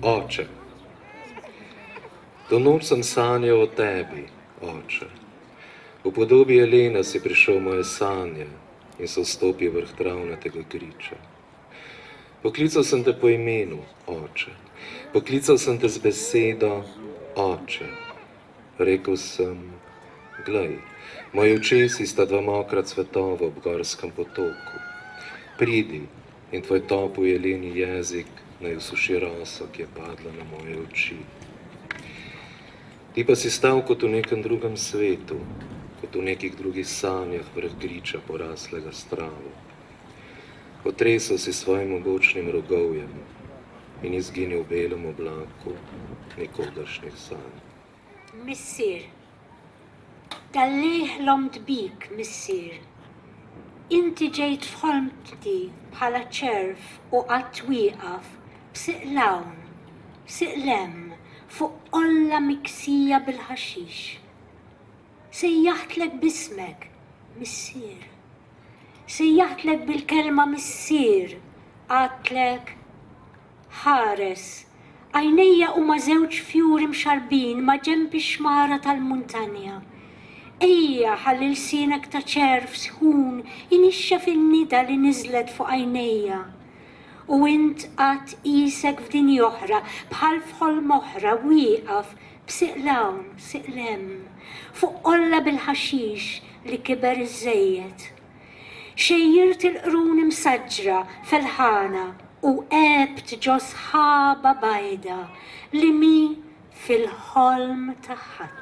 Oče, do noč sem sanjal o tebi, oče. V podobi Elena si prišel v moje sanje in se vstopil vrh travnatega griča. Poklical sem te po imenu, oče. Poklical sem te z besedo, oče. Rekel sem, glej, moji očesi sta dva mokra cvetova ob gorskem potoku. Pridi in tvoj topel jeleni jezik naj usuši roso, ki je padla na moje oči. Ti pa si stal kot v nekem drugem svetu, kot v nekih drugih sanjah vrh griča poraslega s travo. Potresel si svojim mogočnim rogovjem in izginil v belem oblaku nikogaršnjih sanj. Missier, dal-lejh lomt bik, missier. Inti ġejt f'ħolmti bħala ċerf u qatt wieqaf b'siqlawn, b'siqlem fuq qolla miksija bil-ħaxix. Sejjaħtlek bismek, missier. Sejjaħtlek bil-kelma missier, għatlek ħares. Għajnejja huma żewġ fjuri mxarbin ma' ġembi xmara tal-muntanja. Ejja ħalli lsienek ta' ċerf sħun inixxa fin-nida li niżlet fuq għajnejja. U int qatt qisek f'dinja oħra bħal f'ħolm oħra wieqaf b'siqlawn, siqlem, fuq qolla bil-ħaxix li kiber iż-żejjed. Xejjirt il-qrun imsaġġra fil-ħana u qebt ġo sħaba bajda li mi fil-ħolm ta' ħadd.